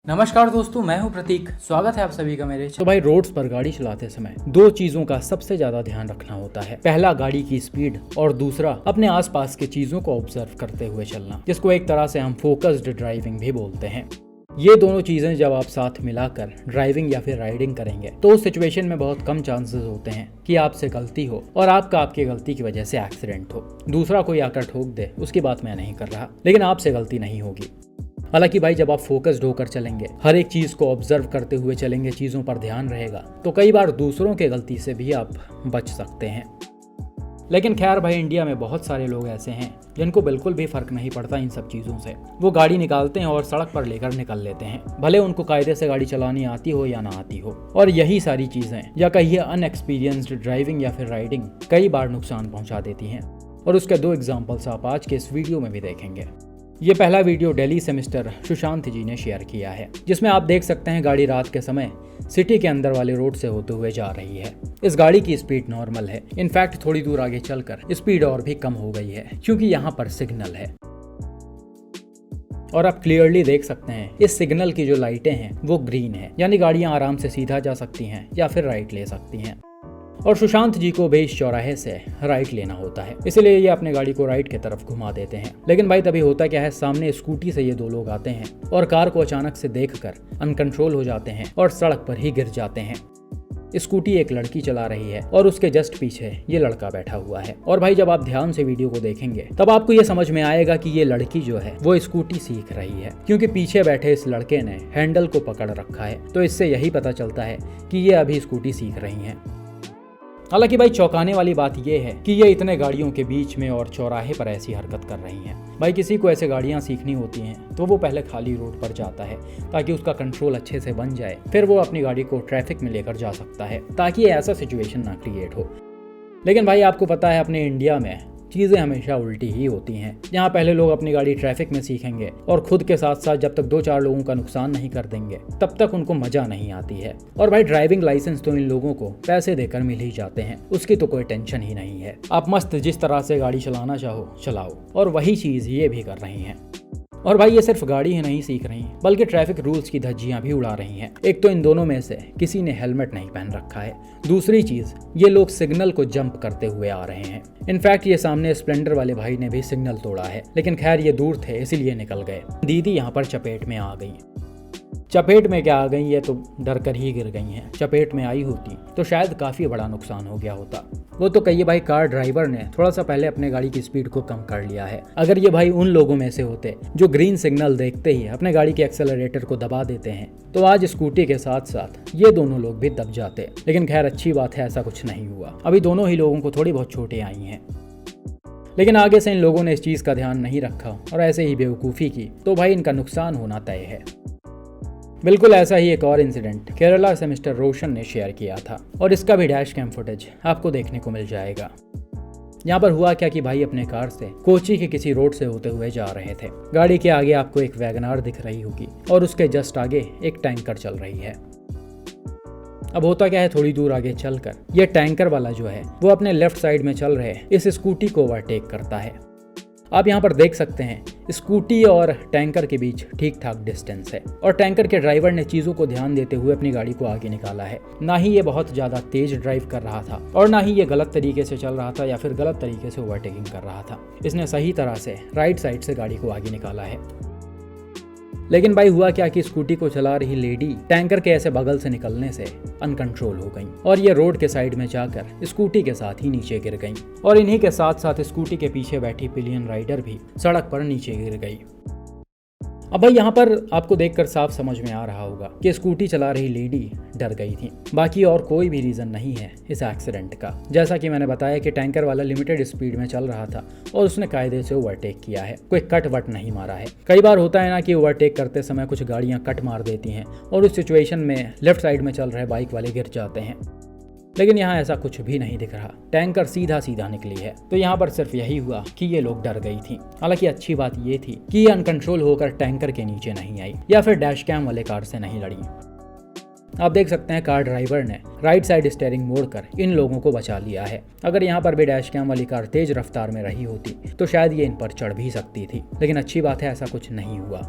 नमस्कार दोस्तों, मैं हूं प्रतीक। स्वागत है आप सभी का मेरे। तो भाई, रोड्स पर गाड़ी चलाते समय दो चीजों का सबसे ज्यादा ध्यान रखना होता है। पहला, गाड़ी की स्पीड, और दूसरा, अपने आसपास की चीजों को ऑब्जर्व करते हुए चलना, जिसको एक तरह से हम फोकस्ड ड्राइविंग भी बोलते हैं। ये दोनों चीजें जब आप साथ मिलाकर ड्राइविंग या फिर राइडिंग करेंगे तो उस सिचुएशन में बहुत कम चांसेस होते हैं कि आपसे गलती हो और आपकी गलती की वजह से एक्सीडेंट हो। दूसरा कोई आकर ठोक दे, उसकी बात मैं नहीं कर रहा, लेकिन आपसे गलती नहीं होगी। हालांकि भाई, जब आप फोकस्ड होकर चलेंगे, हर एक चीज को ऑब्जर्व करते हुए चलेंगे, चीजों पर ध्यान रहेगा, तो कई बार दूसरों के गलती से भी आप बच सकते हैं। लेकिन खैर भाई, इंडिया में बहुत सारे लोग ऐसे हैं जिनको बिल्कुल भी फर्क नहीं पड़ता इन सब चीजों से। वो गाड़ी निकालते हैं और सड़क पर लेकर निकल लेते हैं, भले उनको कायदे से गाड़ी चलानी आती हो या ना आती हो। और यही सारी चीजें, या कहिए अनएक्सपीरियंस्ड ड्राइविंग या फिर राइडिंग, कई बार नुकसान पहुंचा देती हैं। और उसके दो एग्जाम्पल्स आप आज के इस वीडियो में भी देखेंगे। ये पहला वीडियो दिल्ली से मिस्टर सुशांत जी ने शेयर किया है, जिसमें आप देख सकते हैं गाड़ी रात के समय सिटी के अंदर वाले रोड से होते हुए जा रही है। इस गाड़ी की स्पीड नॉर्मल है। इनफैक्ट थोड़ी दूर आगे चलकर स्पीड और भी कम हो गई है, क्योंकि यहाँ पर सिग्नल है। और आप क्लियरली देख सकते हैं इस सिग्नल की जो लाइटें हैं वो ग्रीन है, यानी गाड़ियां आराम से सीधा जा सकती हैं या फिर राइट ले सकती हैं। और सुशांत जी को भी इस चौराहे से राइट लेना होता है, इसलिए ये अपने गाड़ी को राइट की तरफ घुमा देते हैं। लेकिन भाई, तभी होता क्या है, सामने स्कूटी से ये दो लोग आते हैं और कार को अचानक से देखकर अनकंट्रोल हो जाते हैं और सड़क पर ही गिर जाते हैं। स्कूटी एक लड़की चला रही है और उसके जस्ट पीछे ये लड़का बैठा हुआ है। और भाई, जब आप ध्यान से वीडियो को देखेंगे तब आपको ये समझ में आएगा कि ये लड़की जो है वो स्कूटी सीख रही है, क्योंकि पीछे बैठे इस लड़के ने हैंडल को पकड़ रखा है। तो इससे यही पता चलता है कि ये अभी स्कूटी सीख रही है। हालांकि भाई, चौंकाने वाली बात यह है कि ये इतने गाड़ियों के बीच में और चौराहे पर ऐसी हरकत कर रही हैं। भाई, किसी को ऐसे गाड़ियां सीखनी होती हैं तो वो पहले खाली रोड पर जाता है, ताकि उसका कंट्रोल अच्छे से बन जाए, फिर वो अपनी गाड़ी को ट्रैफिक में लेकर जा सकता है, ताकि ऐसा सिचुएशन ना क्रिएट हो। लेकिन भाई, आपको पता है अपने इंडिया में चीज़ें हमेशा उल्टी ही होती हैं। यहाँ पहले लोग अपनी गाड़ी ट्रैफिक में सीखेंगे और खुद के साथ साथ जब तक 2-4 लोगों का नुकसान नहीं कर देंगे तब तक उनको मजा नहीं आती है। और भाई, ड्राइविंग लाइसेंस तो इन लोगों को पैसे देकर मिल ही जाते हैं, उसकी तो कोई टेंशन ही नहीं है। आप मस्त जिस तरह से गाड़ी चलाना चाहो चलाओ, और वही चीज़ ये भी कर रही हैं। और भाई, ये सिर्फ गाड़ी ही नहीं सीख रही, बल्कि ट्रैफिक रूल्स की धज्जियां भी उड़ा रही हैं। एक तो इन दोनों में से किसी ने हेलमेट नहीं पहन रखा है। दूसरी चीज, ये लोग सिग्नल को जंप करते हुए आ रहे हैं। इनफैक्ट ये सामने स्प्लेंडर वाले भाई ने भी सिग्नल तोड़ा है, लेकिन खैर ये दूर थे इसीलिए निकल गए। दीदी यहाँ पर चपेट में आ गई। चपेट में क्या आ गई, ये तो डर कर ही गिर गई हैं। चपेट में आई होती तो शायद काफी बड़ा नुकसान हो गया होता। वो तो कहिए भाई, कार ड्राइवर ने थोड़ा सा पहले अपने गाड़ी की स्पीड को कम कर लिया है। अगर ये भाई उन लोगों में से होते जो ग्रीन सिग्नल देखते ही अपने गाड़ी के एक्सेलरेटर को दबा देते हैं, तो आज स्कूटी के साथ साथ ये दोनों लोग भी दब जाते। लेकिन खैर, अच्छी बात है, ऐसा कुछ नहीं हुआ। अभी दोनों ही लोगों को थोड़ी बहुत चोटें आई हैं। लेकिन आगे से इन लोगों ने इस चीज का ध्यान नहीं रखा और ऐसे ही बेवकूफ़ी की, तो भाई इनका नुकसान होना तय है। बिल्कुल ऐसा ही एक और इंसिडेंट केरला से मिस्टर रोशन ने शेयर किया था, और इसका भी डैश कैम फुटेज आपको देखने को मिल जाएगा। यहाँ पर हुआ क्या कि भाई अपने कार से कोची के किसी रोड से होते हुए जा रहे थे। गाड़ी के आगे आपको एक वैगनार दिख रही होगी और उसके जस्ट आगे एक टैंकर चल रही है। अब होता क्या है, थोड़ी दूर आगे चलकर ये टैंकर वाला जो है वो अपने लेफ्ट साइड में चल रहे इस स्कूटी को ओवरटेक करता है। आप यहाँ पर देख सकते हैं स्कूटी और टैंकर के बीच ठीक ठाक डिस्टेंस है, और टैंकर के ड्राइवर ने चीज़ों को ध्यान देते हुए अपनी गाड़ी को आगे निकाला है। ना ही ये बहुत ज़्यादा तेज ड्राइव कर रहा था और ना ही ये गलत तरीके से चल रहा था या फिर गलत तरीके से ओवरटेकिंग कर रहा था। इसने सही तरह से राइट साइड से गाड़ी को आगे निकाला है। लेकिन भाई, हुआ क्या कि स्कूटी को चला रही लेडी टैंकर के ऐसे बगल से निकलने से अनकंट्रोल हो गई और ये रोड के साइड में जाकर स्कूटी के साथ ही नीचे गिर गई। और इन्हीं के साथ साथ स्कूटी के पीछे बैठी पिलियन राइडर भी सड़क पर नीचे गिर गई। अब भाई, यहाँ पर आपको देखकर साफ समझ में आ रहा होगा कि स्कूटी चला रही लेडी डर गई थी। बाकी और कोई भी रीजन नहीं है इस एक्सीडेंट का। जैसा कि मैंने बताया कि टैंकर वाला लिमिटेड स्पीड में चल रहा था और उसने कायदे से ओवरटेक किया है, कोई कट वट नहीं मारा है। कई बार होता है ना कि ओवरटेक करते समय कुछ गाड़ियां कट मार देती हैं और उस सिचुएशन में लेफ्ट साइड में चल रहे बाइक वाले गिर जाते हैं। लेकिन यहाँ ऐसा कुछ भी नहीं दिख रहा, टैंकर सीधा सीधा निकली है। तो यहाँ पर सिर्फ यही हुआ कि ये लोग डर गई थी। हालांकि अच्छी बात ये थी कि ये अनकंट्रोल होकर टैंकर के नीचे नहीं आई या फिर डैश कैम वाले कार से नहीं लड़ी। आप देख सकते हैं कार ड्राइवर ने राइट साइड स्टीयरिंग मोड़कर इन लोगों को बचा लिया है। अगर यहाँ पर भी डैश कैम वाली कार तेज रफ्तार में रही होती तो शायद ये इन पर चढ़ भी सकती थी, लेकिन अच्छी बात है ऐसा कुछ नहीं हुआ।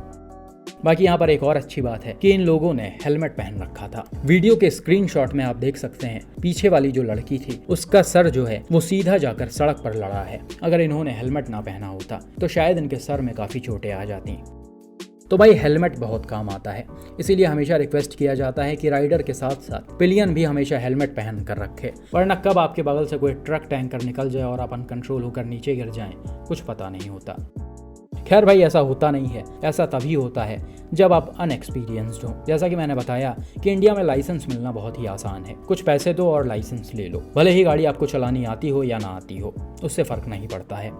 बाकी यहाँ पर एक और अच्छी बात है कि इन लोगों ने हेलमेट पहन रखा था। वीडियो के स्क्रीनशॉट में आप देख सकते हैं पीछे वाली जो लड़की थी उसका सर जो है वो सीधा जाकर सड़क पर लड़ा है। अगर इन्होंने हेलमेट ना पहना होता तो शायद इनके सर में काफी चोटें आ जाती। तो भाई हेलमेट बहुत काम आता है, इसीलिए हमेशा रिक्वेस्ट किया जाता है कि राइडर के साथ साथ पिलियन भी हमेशा हेलमेट पहन कर रखे, वरना कब आपके बगल से कोई ट्रक टैंकर निकल जाए और आप अनकंट्रोल होकर नीचे गिर जाएं, कुछ पता नहीं होता। खैर भाई ऐसा होता नहीं है, ऐसा तभी होता है जब आप अनएक्सपीरियंस्ड हो। जैसा कि मैंने बताया कि इंडिया में लाइसेंस मिलना बहुत ही आसान है, कुछ पैसे दो और लाइसेंस ले लो। भले ही गाड़ी आपको चलानी आती हो या ना आती हो, उससे फर्क नहीं पड़ता है।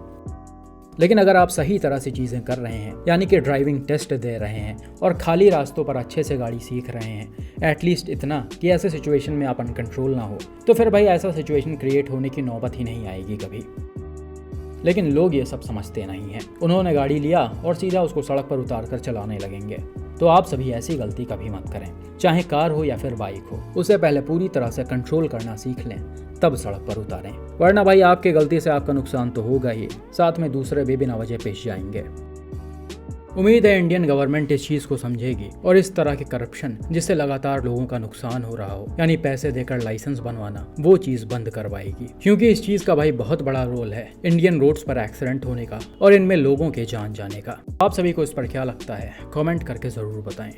लेकिन अगर आप सही तरह से चीज़ें कर रहे हैं, यानी कि ड्राइविंग टेस्ट दे रहे हैं और खाली रास्तों पर अच्छे से गाड़ी सीख रहे हैं, एटलीस्ट इतना कि ऐसे सिचुएशन में आप अनकंट्रोल ना हो, तो फिर भाई ऐसा सिचुएशन क्रिएट होने की नौबत ही नहीं आएगी कभी। लेकिन लोग ये सब समझते नहीं हैं। उन्होंने गाड़ी लिया और सीधा उसको सड़क पर उतार कर चलाने लगेंगे। तो आप सभी ऐसी गलती कभी मत करें, चाहे कार हो या फिर बाइक हो। उससे पहले पूरी तरह से कंट्रोल करना सीख लें, तब सड़क पर उतारें, वरना भाई आपके गलती से आपका नुकसान तो होगा ही, साथ में दूसरे भी बिना वजह पेश जाएंगे। उम्मीद है इंडियन गवर्नमेंट इस चीज को समझेगी और इस तरह के करप्शन जिससे लगातार लोगों का नुकसान हो रहा हो, यानी पैसे देकर लाइसेंस बनवाना, वो चीज बंद करवाएगी। क्योंकि इस चीज का भाई बहुत बड़ा रोल है इंडियन रोड्स पर एक्सीडेंट होने का और इनमें लोगों के जान जाने का। आप सभी को इस पर क्या लगता है, कमेंट करके जरूर बताएं।